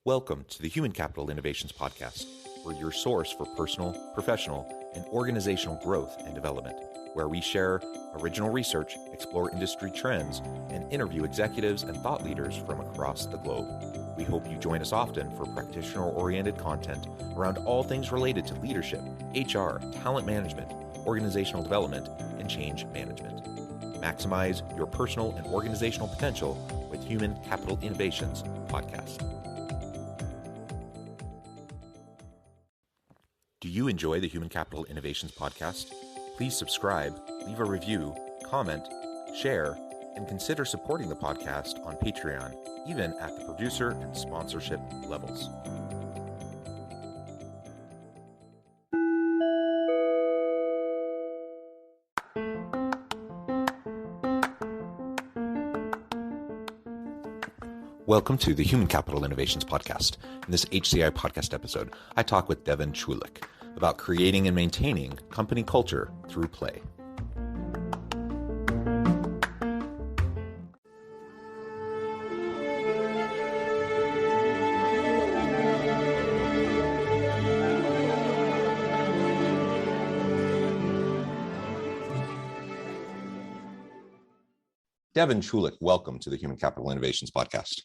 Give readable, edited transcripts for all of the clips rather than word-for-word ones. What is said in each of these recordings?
Welcome to the Human Capital Innovations Podcast. We're your source for personal, professional, and organizational growth and development, where we share original research, explore industry trends, and interview executives and thought leaders from across the globe. We hope you join us often for practitioner-oriented content around all things related to leadership, HR, talent management, organizational development, and change management. Maximize your personal and organizational potential with Human Capital Innovations Podcast. Do you enjoy the Human Capital Innovations Podcast? Please subscribe, leave a review, comment, share, and consider supporting the podcast on Patreon, even at the producer and sponsorship levels. Welcome to the Human Capital Innovations Podcast. In this HCI Podcast episode, I talk with Devon Chulick about creating and maintaining company culture through play. Devon Chulick, welcome to the Human Capital Innovations Podcast.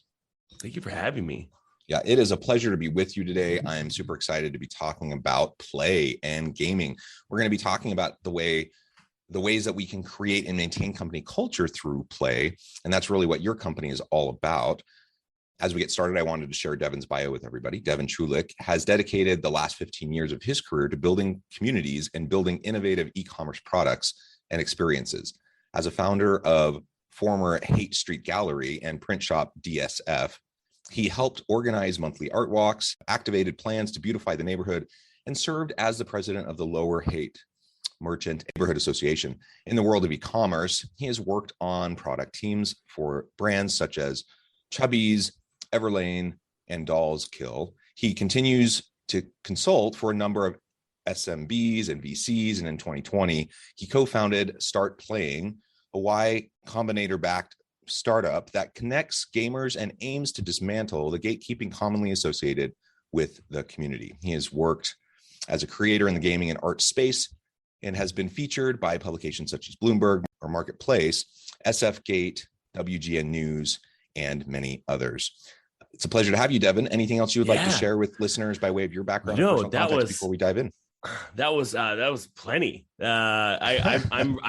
Thank you for having me. Yeah, it is a pleasure to be with you today. I am super excited to be talking about play and gaming. We're going to be talking about the ways that we can create and maintain company culture through play. And that's really what your company is all about. As we get started, I wanted to share Devon's bio with everybody. Devon Chulick has dedicated the last 15 years of his career to building communities and building innovative e-commerce products and experiences. As a founder of former Haight Street Gallery and print shop DSF, he helped organize monthly art walks, activated plans to beautify the neighborhood, and served as the president of the Lower Haight Merchant Neighborhood Association. In the world of e-commerce, he has worked on product teams for brands such as Chubbies, Everlane, and Dolls Kill. He continues to consult for a number of SMBs and VCs, and in 2020, he co-founded Start Playing, a Y Combinator-backed startup that connects gamers and aims to dismantle the gatekeeping commonly associated with the community. He has worked as a creator in the gaming and art space and has been featured by publications such as Bloomberg or Marketplace, SFGate, WGN News, and many others. It's a pleasure to have you, Devon. Anything else you would like to share with listeners by way of your background? No, that was before we dive in. That was plenty. I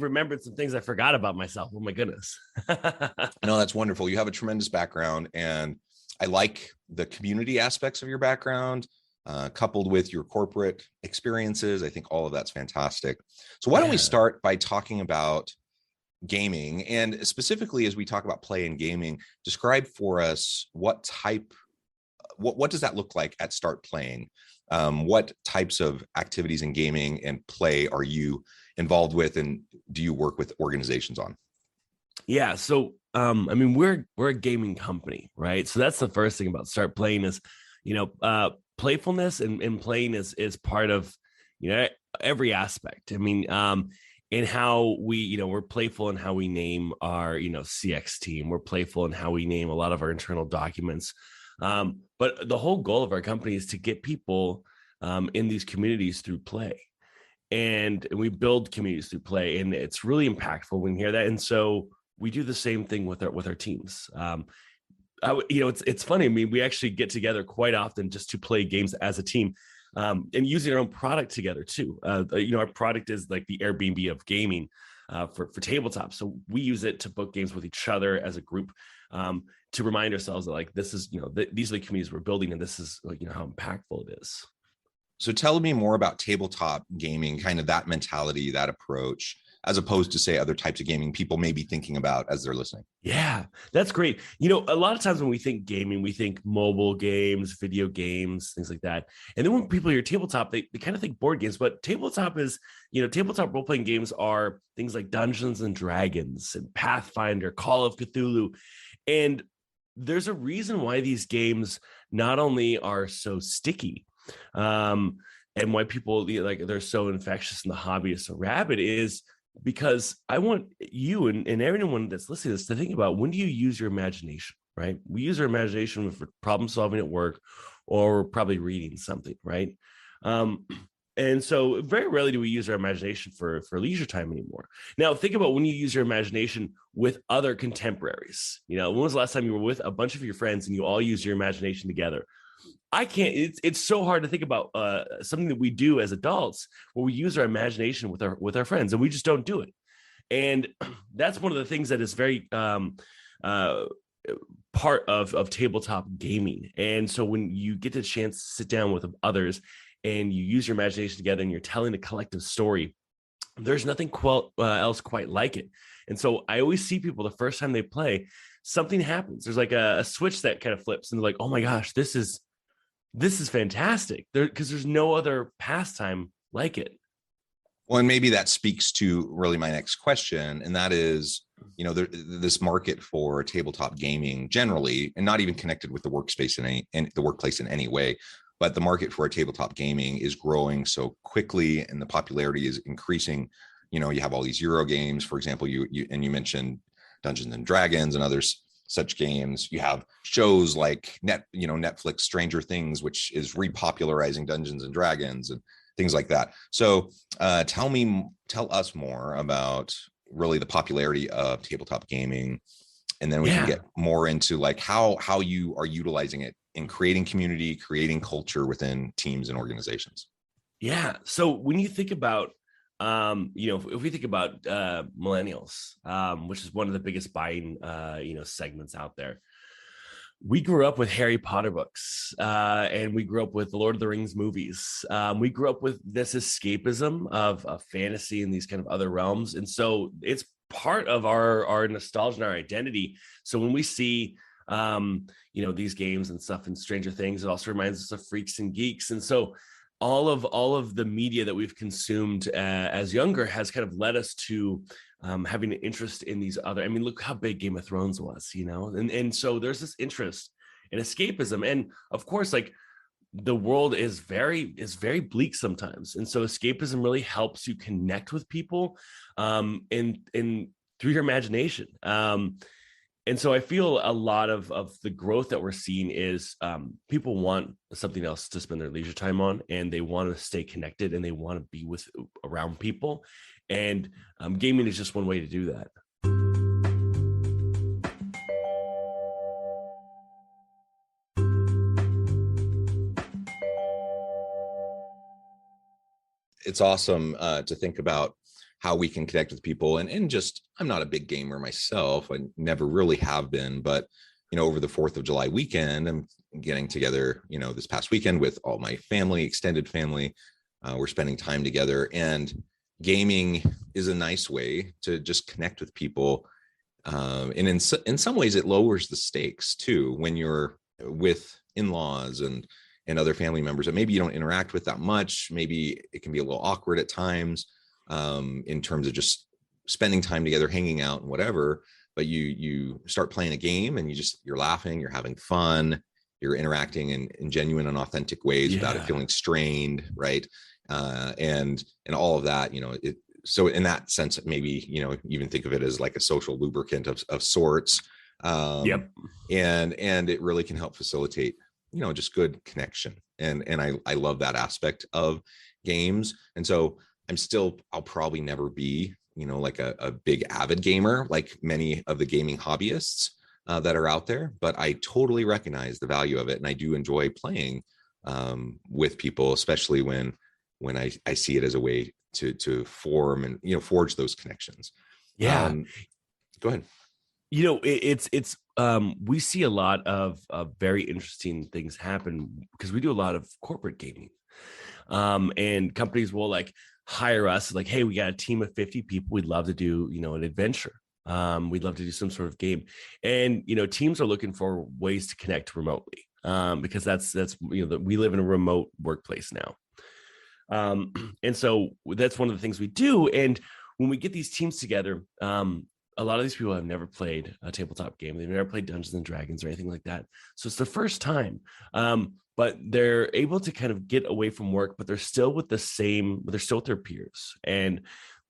remembered some things I forgot about myself. Oh my goodness. No, that's wonderful. You have a tremendous background, and I like the community aspects of your background, coupled with your corporate experiences. I think all of that's fantastic. So why don't we start by talking about gaming, and specifically as we talk about play and gaming, describe for us what does that look like at Start Playing? What types of activities in gaming and play are you involved with, and do you work with organizations on? Yeah, so we're a gaming company, right? So that's the first thing about Start Playing is, playfulness and playing is part of every aspect. In how we're playful in how we name our CX team. We're playful in how we name a lot of our internal documents. But the whole goal of our company is to get people in these communities through play, and we build communities through play, and it's really impactful when you hear that. And so we do the same thing with our teams. It's funny. We actually get together quite often just to play games as a team, and using our own product together too. Our product is like the Airbnb of gaming for tabletop. So we use it to book games with each other as a group. To remind ourselves that this is, these are the communities we're building, and this is how impactful it is. So tell me more about tabletop gaming, kind of that mentality, that approach, as opposed to say other types of gaming people may be thinking about as they're listening. Yeah, that's great. A lot of times when we think gaming, we think mobile games, video games, things like that. And then when people hear tabletop, they kind of think board games, but tabletop is, tabletop role-playing games are things like Dungeons and Dragons and Pathfinder, Call of Cthulhu. And there's a reason why these games not only are so sticky, and why people they're so infectious and the hobby is so rabid is because I want you and everyone that's listening to this to think about, when do you use your imagination, right? We use our imagination for problem solving at work, or we're probably reading something, right? And so very rarely do we use our imagination for leisure time anymore. Now, think about when you use your imagination with other contemporaries. When was the last time you were with a bunch of your friends and you all used your imagination together? I can't, it's so hard to think about something that we do as adults where we use our imagination with our friends, and we just don't do it. And that's one of the things that is very part of tabletop gaming. And so when you get the chance to sit down with others and you use your imagination together and you're telling a collective story, there's nothing else quite like it. And so I always see people the first time they play, something happens. There's like a switch that kind of flips, and they're like, oh my gosh, this is fantastic. Because there's no other pastime like it. Well, and maybe that speaks to really my next question, and that is, this market for tabletop gaming generally, and not even connected with the workspace in the workplace in any way, but the market for tabletop gaming is growing so quickly, and the popularity is increasing. You have all these Euro games, for example. You mentioned Dungeons and Dragons and others such games. You have shows like Netflix Stranger Things, which is repopularizing Dungeons and Dragons and things like that. So tell us more about really the popularity of tabletop gaming, and then we can get more into like how you are utilizing it in creating community, creating culture within teams and organizations. Yeah. So when you think about, if we think about millennials, which is one of the biggest buying, segments out there, we grew up with Harry Potter books, and we grew up with the Lord of the Rings movies. We grew up with this escapism of fantasy and these kind of other realms. And so it's part of our nostalgia and our identity. So when we see, these games and stuff and Stranger Things, it also reminds us of Freaks and Geeks. And so all of the media that we've consumed as younger has kind of led us to having an interest in these other, look how big Game of Thrones was, and so there's this interest in escapism. And of course, like, the world is very bleak sometimes. And so escapism really helps you connect with people and through your imagination. And so I feel a lot of the growth that we're seeing is people want something else to spend their leisure time on, and they want to stay connected, and they want to be around people. And gaming is just one way to do that. It's awesome to think about how we can connect with people, and just, I'm not a big gamer myself. I never really have been, but over the 4th of July weekend, I'm getting together, this past weekend with all my family, extended family. We're spending time together, and gaming is a nice way to just connect with people. And in some ways it lowers the stakes too, when you're with in-laws and other family members that maybe you don't interact with that much. Maybe it can be a little awkward at times in terms of just spending time together, hanging out and whatever, but you start playing a game and you're laughing, you're having fun, you're interacting in genuine and authentic ways without it feeling strained, right? And all of that, so in that sense, maybe, even think of it as like a social lubricant of sorts. And it really can help facilitate, just good connection. And I love that aspect of games. And so I'll probably never be, like a big avid gamer, like many of the gaming hobbyists that are out there, but I totally recognize the value of it. And I do enjoy playing with people, especially when I see it as a way to form and, forge those connections. Go ahead. It's we see a lot of very interesting things happen because we do a lot of corporate gaming, and companies will like hire us, like, hey, we got a team of 50 people, we'd love to do an adventure, we'd love to do some sort of game. And teams are looking for ways to connect remotely, because that's we live in a remote workplace now. And so that's one of the things we do. And when we get these teams together, a lot of these people have never played a tabletop game. They've never played Dungeons and Dragons or anything like that. So it's the first time, but they're able to kind of get away from work, but they're still with their peers. And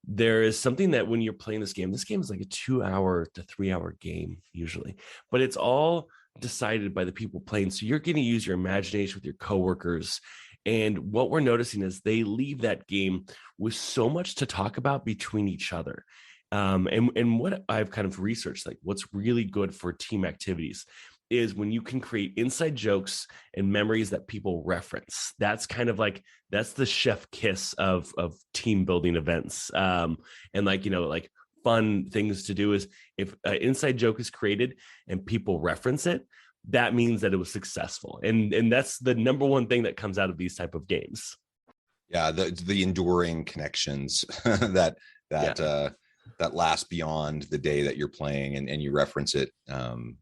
there is something that when you're playing this game is like a 2 hour to 3 hour game usually, but it's all decided by the people playing. So you're going to use your imagination with your coworkers. And what we're noticing is they leave that game with so much to talk about between each other. And what I've kind of researched, like what's really good for team activities is when you can create inside jokes and memories that people reference. That's kind of like, that's the chef kiss of team building events. And like, like fun things to do is if an inside joke is created and people reference it, that means that it was successful. And that's the number one thing that comes out of these type of games. Yeah. The enduring connections that last beyond the day that you're playing, and you reference it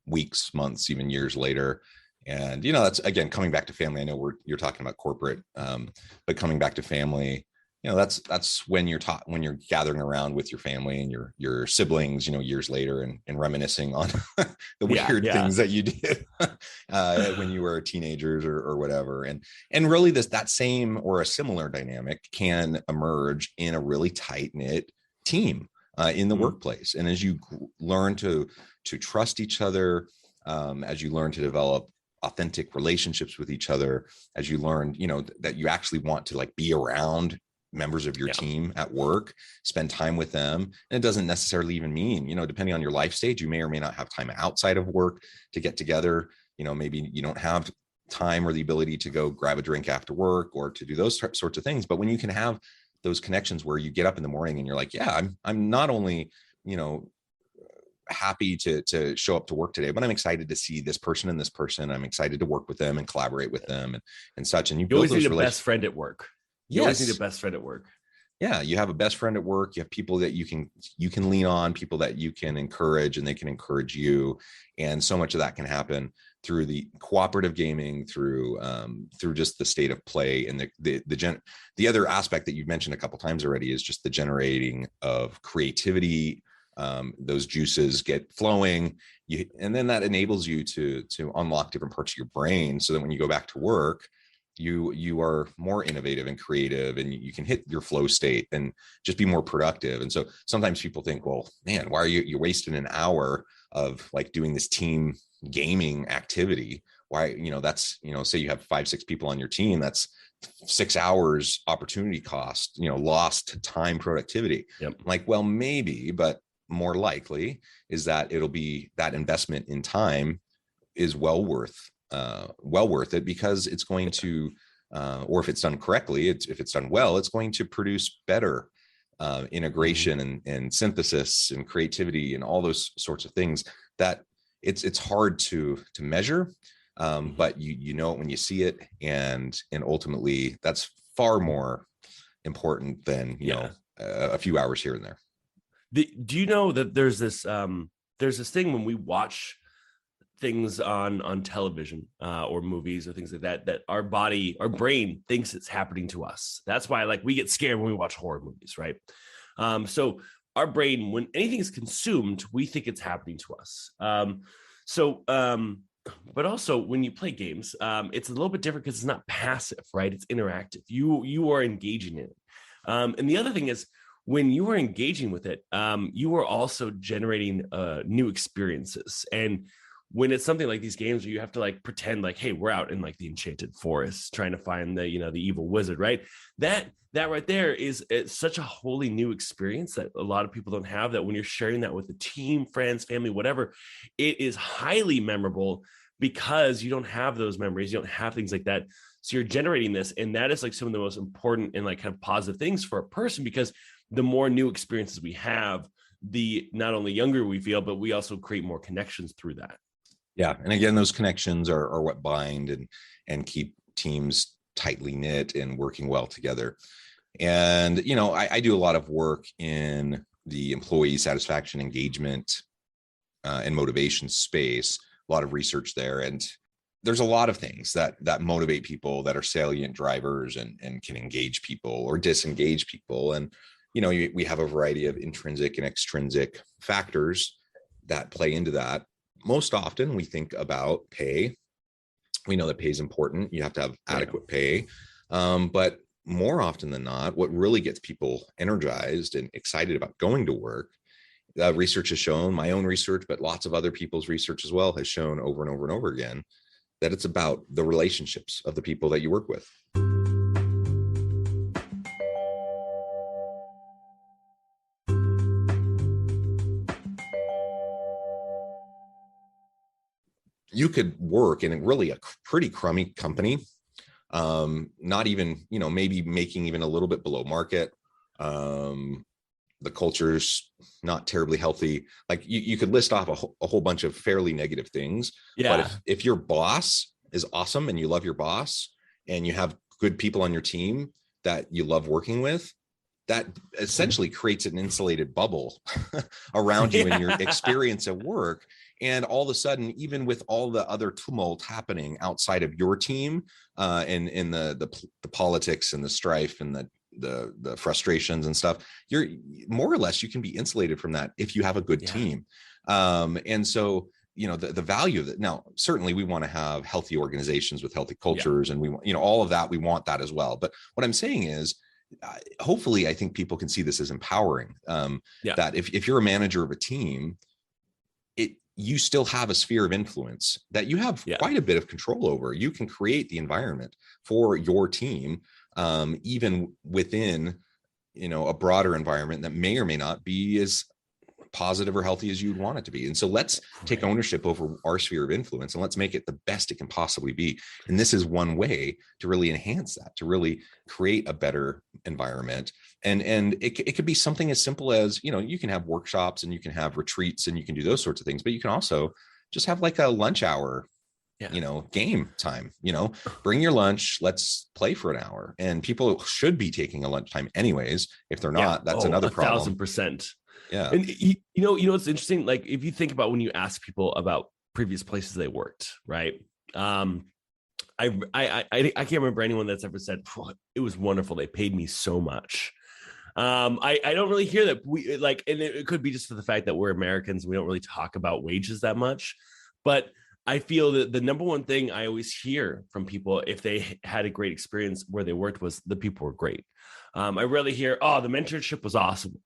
weeks, months, even years later. And, that's, again, coming back to family. I know you're talking about corporate, but coming back to family, that's when you're when you're gathering around with your family and your siblings, years later, and reminiscing on the weird things that you did when you were teenagers or whatever. And really that same or a similar dynamic can emerge in a really tight knit team. In the workplace. And as you learn to trust each other, as you learn to develop authentic relationships with each other, as you learn, that you actually want to like be around members of your team at work, spend time with them. And it doesn't necessarily even mean, depending on your life stage, you may or may not have time outside of work to get together. Maybe you don't have time or the ability to go grab a drink after work or to do those sorts of things. But when you can have those connections where you get up in the morning and you're like, yeah, I'm not only, happy to show up to work today, but I'm excited to see this person and this person. I'm excited to work with them and collaborate with them and such. And you build always those need a best friend at work. You always need a best friend at work. Yeah. You have a best friend at work. You have people that you can lean on, people that you can encourage, and they can encourage you. And so much of that can happen through the cooperative gaming, through just the state of play. And the other aspect that you've mentioned a couple times already is just the generating of creativity. Those juices get flowing, and then that enables you to unlock different parts of your brain, so that when you go back to work, you are more innovative and creative, and you can hit your flow state and just be more productive. And so sometimes people think, well, man, why are you're wasting an hour of like doing this team gaming activity? Why, that's, say you have 5-6 people on your team, that's 6 hours opportunity cost, lost time productivity. Yep. Like, well, maybe, but more likely is that it'll be that investment in time is well worth it, because it's going to, or if it's done correctly, if it's done well, it's going to produce better integration and synthesis and creativity and all those sorts of things that it's hard to measure, but you know it when you see it, and ultimately that's far more important than a few hours here and there. Do you know that there's this thing when we watch things on television or movies or things like that our brain thinks it's happening to us? That's why like we get scared when we watch horror movies, right? So our brain, when anything is consumed, we think it's happening to us. But also when you play games, it's a little bit different because it's not passive, right? It's interactive. You are engaging in it. And the other thing is, when you are engaging with it, you are also generating new experiences. And when it's something like these games where you have to like pretend like, hey, we're out in like the enchanted forest trying to find the evil wizard, right? That right there it's such a wholly new experience that a lot of people don't have, that when you're sharing that with a team, friends, family, whatever, it is highly memorable because you don't have those memories. You don't have things like that. So you're generating this. And that is like some of the most important and like kind of positive things for a person, because the more new experiences we have, the not only younger we feel, but we also create more connections through that. Yeah. And again, those connections are what bind and keep teams tightly knit and working well together. And, I do a lot of work in the employee satisfaction, engagement, and motivation space, a lot of research there. And there's a lot of things that motivate people, that are salient drivers and can engage people or disengage people. And, we have a variety of intrinsic and extrinsic factors that play into that. Most often we think about pay. We know that pay is important. You have to have adequate pay. But more often than not, what really gets people energized and excited about going to work research has shown, my own research, but lots of other people's research as well, has shown over and over and over again that it's about the relationships of the people that you work with. You could work in really a pretty crummy company, not even, maybe making even a little bit below market. The culture's not terribly healthy. Like you could list off a whole bunch of fairly negative things. Yeah. But if your boss is awesome and you love your boss and you have good people on your team that you love working with, that essentially creates an insulated bubble around you and your experience at work. And all of a sudden, even with all the other tumult happening outside of your team, and in the politics and the strife and the frustrations and stuff, you're more or less, you can be insulated from that if you have a good team. And so, the value of that. Now, certainly we want to have healthy organizations with healthy cultures, and we want, all of that, we want that as well. But what I'm saying is, hopefully, I think people can see this as empowering. That if you're a manager of a team, you still have a sphere of influence that you have quite a bit of control over. You can create the environment for your team, even within, a broader environment that may or may not be as positive or healthy as you'd want it to be. And so let's take ownership over our sphere of influence and let's make it the best it can possibly be. And this is one way to really enhance that, to really create a better environment. And it could be something as simple as, you can have workshops and you can have retreats and you can do those sorts of things, but you can also just have like a lunch hour, game time, bring your lunch, let's play for an hour. And people should be taking a lunchtime anyways. If they're not, that's another problem. 1,000%. Yeah. And it's interesting. Like if you think about when you ask people about previous places they worked, right? I can't remember anyone that's ever said, it was wonderful, they paid me so much. I don't really hear that. And it could be just for the fact that we're Americans. We don't really talk about wages that much, but I feel that the number one thing I always hear from people, if they had a great experience where they worked, was the people were great. I rarely hear, the mentorship was awesome.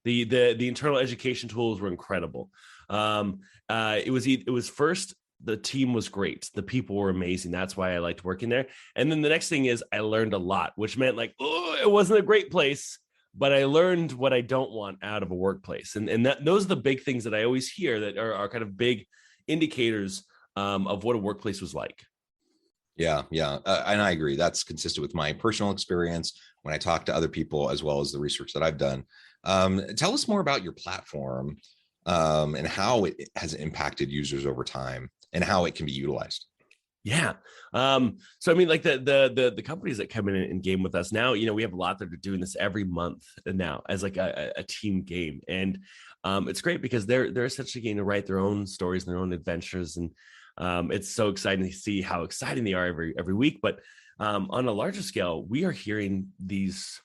The internal education tools were incredible. It was first, the team was great. The people were amazing. That's why I liked working there. And then the next thing is I learned a lot, which meant it wasn't a great place, but I learned what I don't want out of a workplace. And those are the big things that I always hear that are kind of big indicators of what a workplace was like. Yeah. And I agree. That's consistent with my personal experience when I talk to other people, as well as the research that I've done. Tell us more about your platform and how it has impacted users over time and how it can be utilized. Yeah. So I mean, like the companies that come in and game with us now, we have a lot that are doing this every month now as like a team game. And it's great because they're essentially getting to write their own stories and their own adventures. And it's so exciting to see how exciting they are every week. But on a larger scale, we are hearing these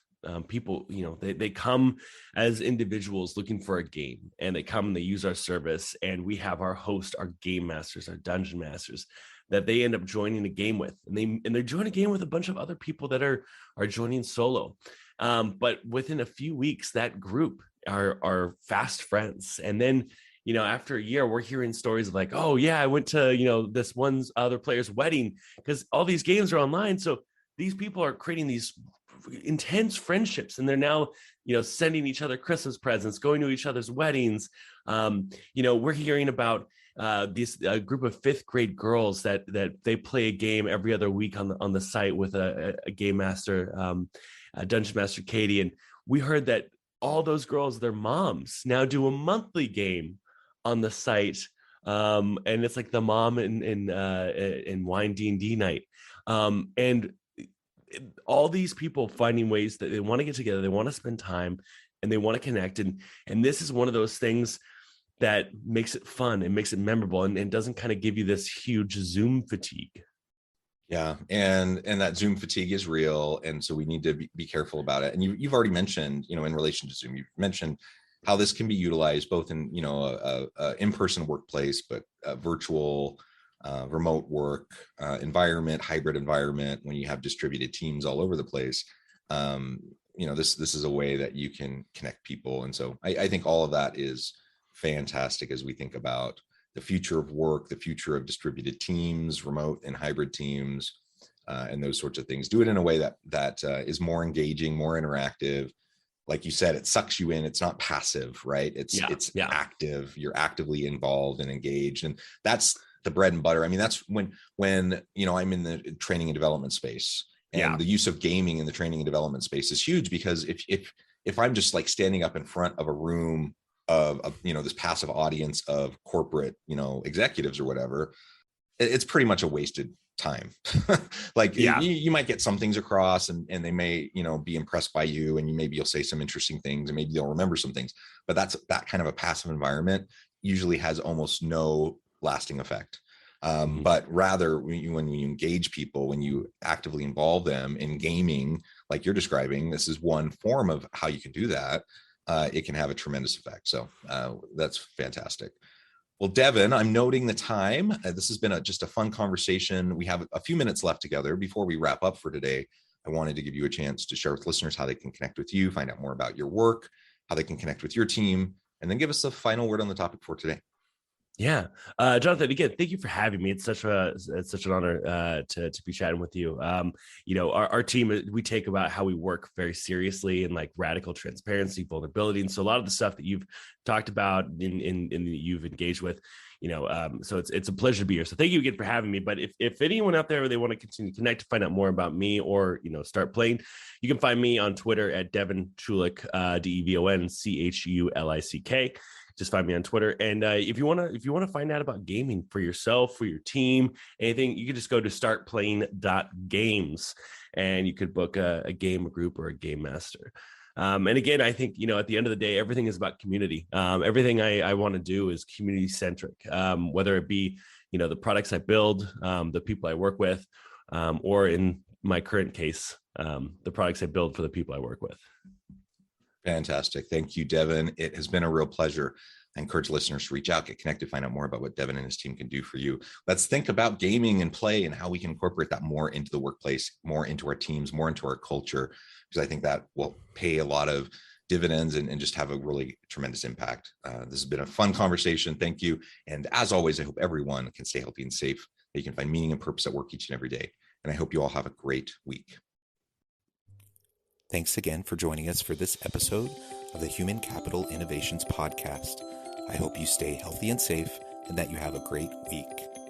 people, they come as individuals looking for a game, and they come and they use our service, and we have our host, our game masters, our dungeon masters that they end up joining a game with, and they're joining a game with a bunch of other people that are joining solo. But within a few weeks, that group are fast friends. And then, after a year, we're hearing stories of like, oh yeah, I went to, this one's other player's wedding, because all these games are online. So these people are creating these intense friendships, and they're now, sending each other Christmas presents, going to each other's weddings. We're hearing about this group of 5th grade girls that they play a game every other week on the site with a game master, Dungeon Master Katie. And we heard that all those girls, their moms now do a monthly game on the site. And it's like the mom in wine D&D night. And all these people finding ways that they want to get together, they want to spend time, and they want to connect. And this is one of those things that makes it fun and makes it memorable, and doesn't kind of give you this huge Zoom fatigue. Yeah. And that Zoom fatigue is real. And so we need to be careful about it. And you've already mentioned, in relation to Zoom, you've mentioned how this can be utilized both in, a in-person workplace, but virtual, remote work environment, hybrid environment, when you have distributed teams all over the place. this is a way that you can connect people. And so I think all of that is fantastic as we think about the future of work, the future of distributed teams, remote and hybrid teams, and those sorts of things. Do it in a way that is more engaging, more interactive. Like you said, it sucks you in. It's not passive, right? It's active. You're actively involved and engaged, and that's the bread and butter. I mean, that's when I'm in the training and development space, and the use of gaming in the training and development space is huge, because if I'm just like standing up in front of a room of this passive audience of corporate executives or whatever, it's pretty much a wasted time. Like you might get some things across, and they may be impressed by you, and maybe you'll say some interesting things, and maybe they'll remember some things, but that kind of a passive environment usually has almost no lasting effect. But rather when you engage people, when you actively involve them in gaming, like you're describing, this is one form of how you can do that. It can have a tremendous effect. So that's fantastic. Well, Devon, I'm noting the time. This has been just a fun conversation. We have a few minutes left together before we wrap up for today. I wanted to give you a chance to share with listeners how they can connect with you, find out more about your work, how they can connect with your team, and then give us a final word on the topic for today. Yeah. Jonathan, again, thank you for having me. It's such an honor to be chatting with you. Our team, we take about how we work very seriously, and like radical transparency, vulnerability. And so a lot of the stuff that you've talked about and you've engaged with, so it's a pleasure to be here. So thank you again for having me. But if anyone out there, they want to continue to connect to find out more about me, or, start playing, you can find me on Twitter at Devon Chulick, DevonChulick. Just find me on Twitter. And if you want to find out about gaming for yourself, for your team, anything, you can just go to startplaying.games, and you could book a game, a group, or a game master. And again, I think, at the end of the day, everything is about community. Everything I want to do is community centric, whether it be, the products I build, the people I work with, or in my current case, the products I build for the people I work with. Fantastic. Thank you, Devon. It has been a real pleasure. I encourage listeners to reach out, get connected, find out more about what Devon and his team can do for you. Let's think about gaming and play and how we can incorporate that more into the workplace, more into our teams, more into our culture, because I think that will pay a lot of dividends and just have a really tremendous impact. This has been a fun conversation. Thank you. And as always, I hope everyone can stay healthy and safe, that you can find meaning and purpose at work each and every day. And I hope you all have a great week. Thanks again for joining us for this episode of the Human Capital Innovations Podcast. I hope you stay healthy and safe, and that you have a great week.